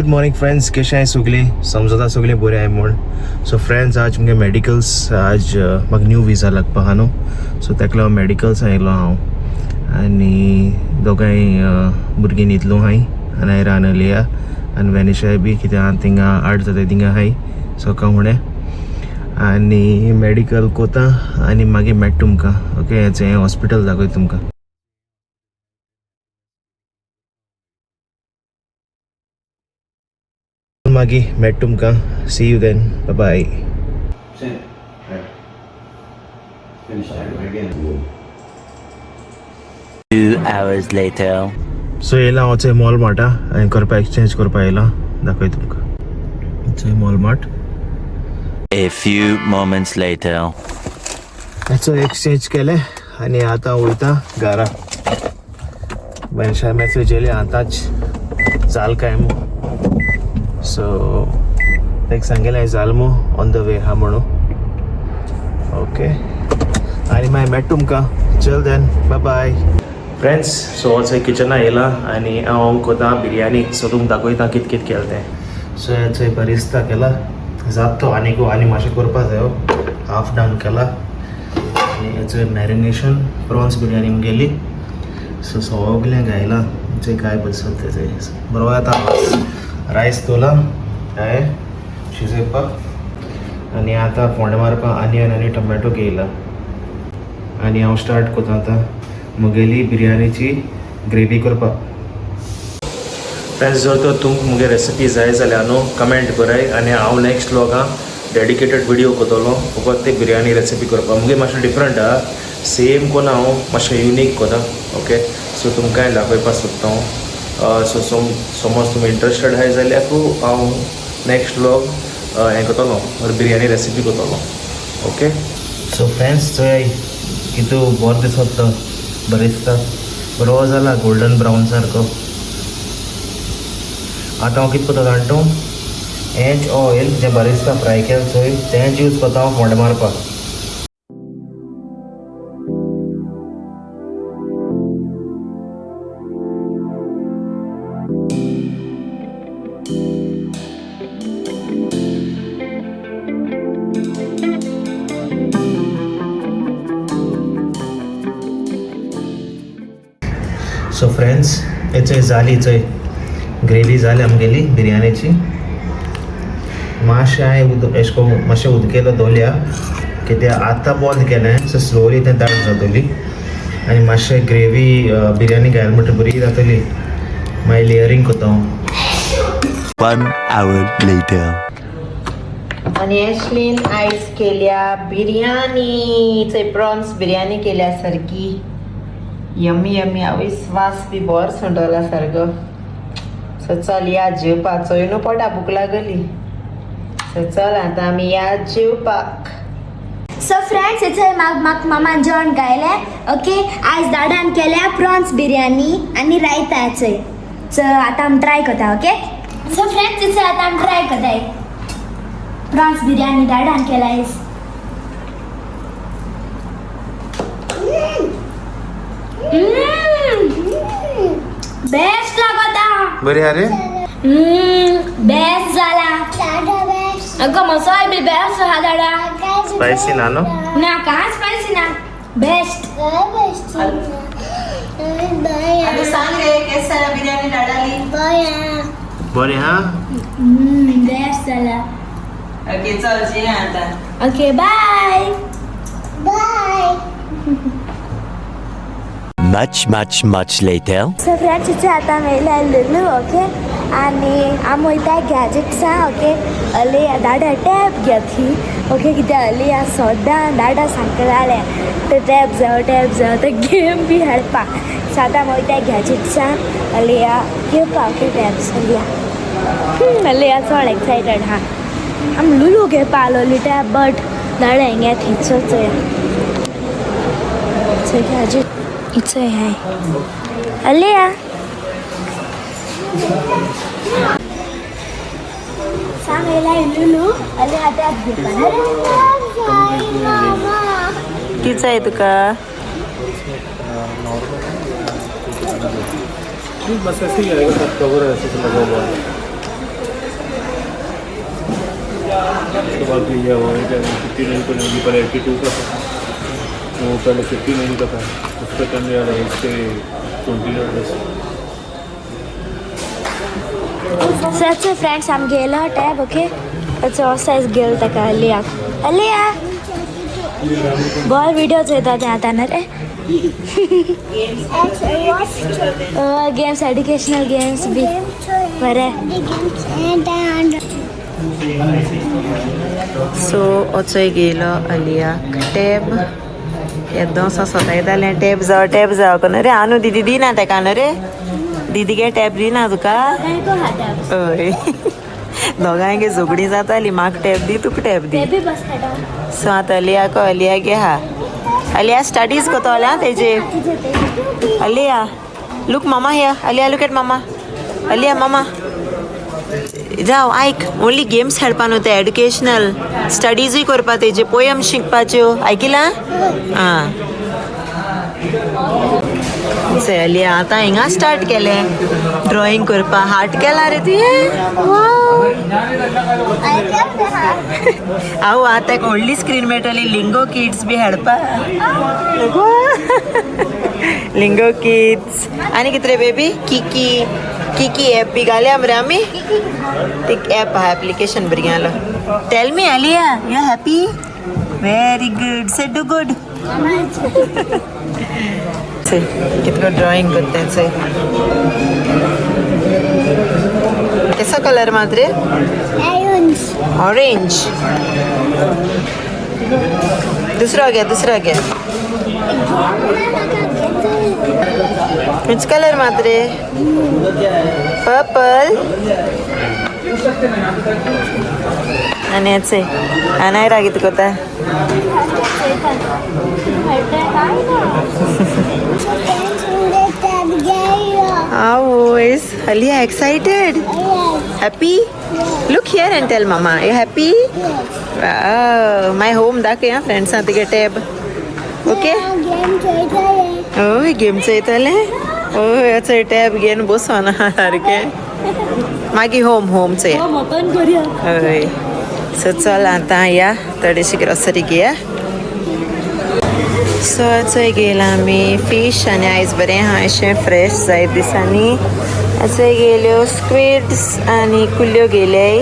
Good morning friends, कशें आहाय सगळीं? समजता सगळीं बरें आहाय म्हूण. सो फ्रेंड्स, आज मुगे मेडिकल्स आज म्हाका न्यू विजा लागपा आहा न्हू, सो तेका लागून मेडिकल्स आयलो हांव. आनी दोगांय भुरगीं न्हिदलो हाय आनी हांवें रांदली आनी वेनिशाय बी कितें आहा थिंगा 8 जाता थिंगा हाय सकाळ फुडें. आनी मेडिकल कोता आनी मागीर मेळटा तुमकां. ओके, हें हॉस्पिटल दाखयता तुमकां. मागीर मेळटा तुमकां. See you then. Bye bye. Two hours later. So येयला हांव थंय मॉल मार्टा हांवें करपा एक्सचेंज करपा येयला. दाखय तुमकां थंय mall mart. A few moments later. हाचो एक्सचेंज केलें आनी आतां वयता घरा. मनशां मॅसेज येयली आतांच जाल काय मू. सो ताका सांगलें जाल मू, ऑन द वे आहा म्हणून. ओके, आनी मागीर मेळटा तुमकां. चल then, bye bye. Friends, so हो थंय किचना येयला आनी हांव कोता बिरयानी. सो तुमकां दाखयता कितें कितें केलें तें. सो हे थंय बरिस्ता केला. जाता तो आनी मातशें करपा जायो. हाफ डावन केला आनी हेचो मॅरिनेशन प्रॉन्स बिरयानी मुगेली. सो सगळें घायला थंय काय बसत थंय बरो येता. रायस तोला हांवें शिजोवपाक आनी आतां फोंड मारपाक आनियन आनी टोमॅटो घेयला आनी हांव स्टार्ट कोता आतां मुगेली बिरयानीची ग्रेवी करपाक. फ्रेंड्स, जर तर तुमकां मुगे रेसिपी जाय जाल्यार न्हू कमेंट कराय आनी हांव नेक्स्ट व्लॉगां डेडिकेटेड व्हिडिओ कोतलो फकत ते बिरयानी रेसिपी करपाक. मुगे मातशें डिफरंट आहा, सेम कोना हांव मातशें युनीक कोता. ओके, सो तुमकां दाखोवपाक सोदता हांव. सो समज तुमी इंट्रस्टेड आहाय जाल्यार हांव नेक्स्ट व्लॉग हें कोतलो, बिरयानी रेसिपी कोतलो. ओके, सो फ्रेंड्स, थंय कितू बरो दिसत तो बरें बरो जाला गोल्डन ब्रावन सारको. आतां हांव कितें कोता जाणा तूं, हेंच ऑयल जें बरें फ्राय केलें चोय तेंच यूज कोता हांव फोंड मारपाक. सो फ्रेंड्स, हेचंय जाली चोय ग्रेवी जाली आमगेली बिरयानीची. मातशें हांवें एशें कोन्न मातशें उदकेलो दवरल्या कित्याक आतां बंद केलें सो स्लोली तें दाट जातली आनी मातशें ग्रेवी बिरयानी घायल म्हणटा बरी जातली. मागीर लेयरींग कोता हांव. 1 hour later. आणि एशलीन आयज केल्या बिरयानी. चंय प्रॉन्स बिरयानी केल्या सारकी यम्मी यम्मी. आवयस वास बी बोर सुंडला सारको. सो चल या जेवपाक. न्हू पोटा भूक लागली. सो चल आतां आमी या जेवपाक. सो फ्रेंड्स, इथे म्हाका मामान जेवण गायलें. ओके, आयज दाडान केल्या प्रॉन्स बिरयानी आनी रायता चोय. सो आतां आमी ट्राय कोता. ओके, सो फ्रेंड्स, इथे आतां आमी ट्राय कोताय प्रॉन्स बिरयानी दाडान केल्या आयज. बेस्ट लागता. बरी हा रे. बेस्ट जाला. अगं मसाला बी बेस्ट हा दाडा. स्पायसी ना नो? ना का स्पायसी ना. बेस्ट. आणि सांग रे केस बिरयानी डाळाली. बरी हा. बेस्ट जाला. ओके, चल जे आता. Okay, bye bye. Much later. So friends, इथे आता मेला लुलू. ओके, आनी आम वयता गॅजेट्सां. ओके, अली दाडा टॅब घेतली. ओके, कित्याक अली सोदां दाडा सांगतालें तो टॅब जावं तो गेम बी खेळपाक. सो आतां वयता गॅजेट्सां अली घेवपाक. ओके, टॅब्स अली चड एक्सायटेड हा. आम लुलू घेवपा आलोली टॅब बट दाडा हिंगा थिचोच गॅजेट इथे आहे. अलिया सांग येला लुलू अली आता किच आहे तुका. बस ऐसे ही आएगा, सब कवर ऐसे से लगा हुआ है. उसके बाद फिर ये हुआ कि 59 को नहीं पर 82 का था, वो पहले 59 का था, उस पर करने वाला है, इसके 20 So that's it, friends. I'm Gayla tab, okay? It's also as Gail तक लिया बहुत वीडियोज येतात आता ना रे गेम्स एज्युकेशनल गेम्स बी बरें सो वचोय गेलो अलियाक टॅब येदों सोदायतालें टॅब जावं कोण रे आनू दीदी दिना तेका न्हू रे दीदीगे टॅब दिना तुका हय दोगांयगे झगडीं जाताली म्हाका टॅब दी तुका टॅब दी सो आतां अलिया गे हा अलिया स्टडीज कोतोल्या तेजे अलिया लुक मामा हियर अलिया लुक एट मामा अलिया मामा जाव आयक ओन्ली गेम्स खेळपा न्हू ते एड्युकेशनल स्टडीजूय करपा तेजे पोयम शिकपाच्यो आयकिला आं अलिया आतां हिंगा स्टार्ट केलें ड्रॉइंग करपा हार्ट केला रे तुवें हांव आतां एक व्हडली स्क्रीन मेळटली लिंगो किड्स बी खेळपा लिंगो किड्स आनी कितें रे बेबी किकी एप बी घाल्या मरे आमी ती एप आहा एप्लिकेशन भुरग्यांलो टेल मी अलिया यू हॅपी वेरी गुड से डू गुड कितको ड्रॉइंग करते से कैसा कलर मात्रे ऑरेंज दूसरा गया which color मात्रे पर्पल आणि याचे नाही रागित कोता how is Alia excited happy look here and tell mama you happy wow my home दाखव या फ्रेंड्स आती के टॅब ओके ओय गेम चयतले ओय याचे टॅब घेवन बसोना सारके मागीर होम चय हय सो चल आतां या थोडीशी ग्रोसरी घेया सो चोय गेला आमी फीश आनी आयज बरें आहा अशें फ्रेश जायत दिसांनी चोय गेल्यो स्क्विड्स आनी कुल्ल्यो गेल्याय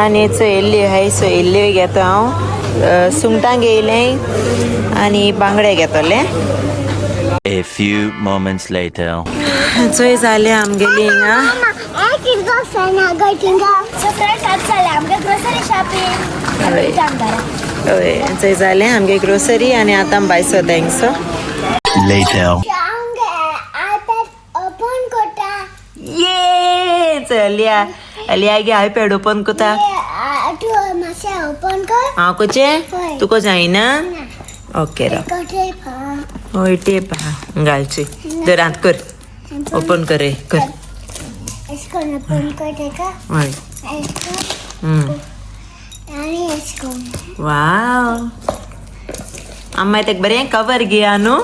आनी चोय येल्ल्यो आहाय सो येल्ल्यो घेता हांव सुंगटां घेयलें आनी बांगडे घेतले A few moments later. चोय जालें आमगेली हिंगा हय चोय जालें आमगे ग्रोसरी आनी आतां भायर सोदा हिंगसो Later. ये चल अलिया गे आयपॅड ओपन कोता हांव कोचे तुका जायना ओके रा हय टेप आहा घालची दर हात कर ओपन कर कर हय वाव अम्मा तेक बरें कवर घे न्हू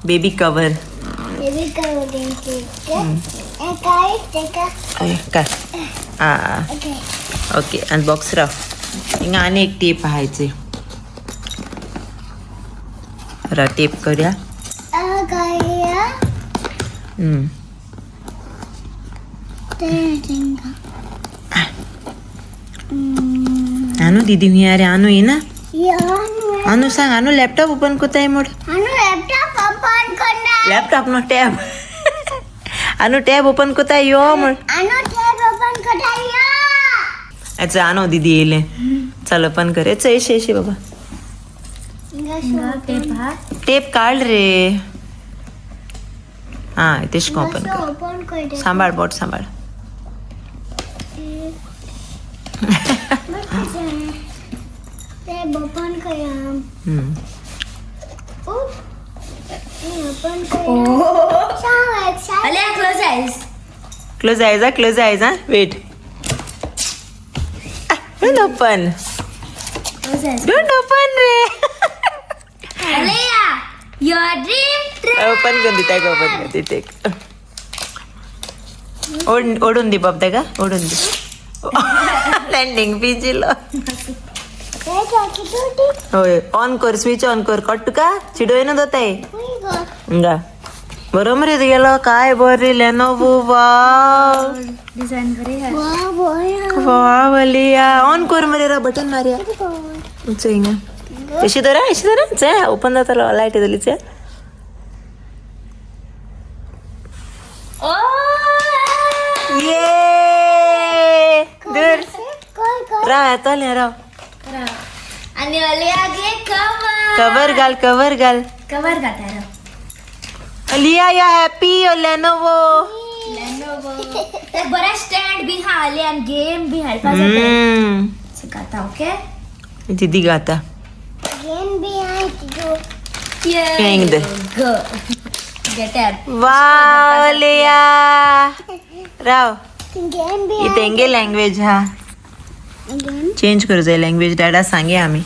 बेबी कवर काय ओके आणि बॉक्स राव हिंगा आनी एक टेप आहायचे रा टेप करूया आनू दीदी हुई रे आनू येना आनू सांग आनू लॅपटॉप ओपन कोताय मोड लॅपटॉप नो टॅब आनू टॅब ओपन कोताय यो मोड अच्छा आनो दीदी येले चल ओपन करे ऐसे बाबा टेप काढ रे हाँ इतेश को ओपन कर सांभाळ बोट सांभाळ क्लोज आयज हा वेट डोंट ओपन रे ओपन कर दिता का ओपन कर दिते ओढून दे बाप का ओढून दे लँडिंग पिजिलो होय ऑन कर स्विच ऑन कर कट का चिडोय ना दोताय गा बरो मरे गेलो काय बरे लेनोवो वाव डिझाईन बरी आहे वाव लिया ऑन कर मरे रा बटन मारिया चैंगा अशी धरा चे ओपन जाता लाईट येतली चे ये दूर राव येतले राव आणि अलिया घे कवर घाल कवर घाता लिया या हॅपी लेनोवो ते बरा स्टँड बी हा आले आणि गेम बी हाडपा शिकता ओके दीदी गाता गेम बी आहे तुझो Hang the. Go. Get up. Wow लिया राव Game बी इथे इंगे लँग्वेज हा चेंज करू जाय लँग्वेज डॅडा सांगे आम्ही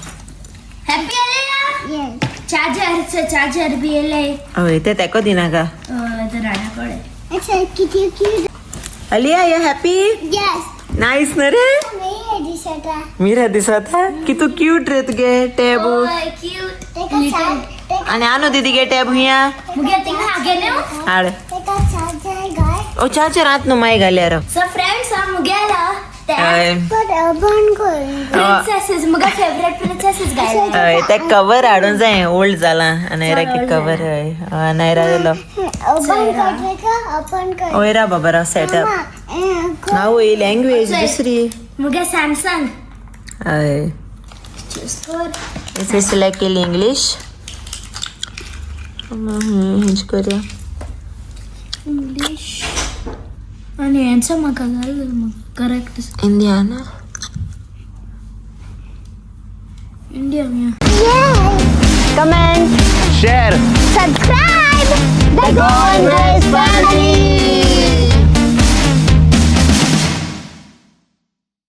हॅपी आले या चार्जर बी येले होय ते तेको दिना का तर राणा पडे अच्छा किती क्यूट अलिया या हॅपी यस नाईस न रे मी दिसता मीरा दिसत हा की तू क्यूट रे तुगे टॅब क्यूट ते आणि आणू दीदी गे टॅब हिया मुगे तिंग हागे ने आड ते का चार्जर गाय ओ चार्जर आत नो माय घाल्या राव सो फ्रेंड्स हम मुगेला होय. बन प्रिन्सेसेस मुगा फेवरेट प्रिन्सेसेस गाय होय, ते कवर हाडून जाय ओल्ड जाला आणि रा की कवर हय नाही राहिलो ओपन कर ओय रा बाबा राव सेटअप हाऊ ही लँग्वेज दुसरी मुगे सॅमसंग हय चूज कर इथे सिलेक्ट केली इंग्लिश हेंच करूया इंग्लिश आणि यांचं मग घाल मग करेक्ट इंडिया ना इंडिया में comment share subscribe the Golden Race family.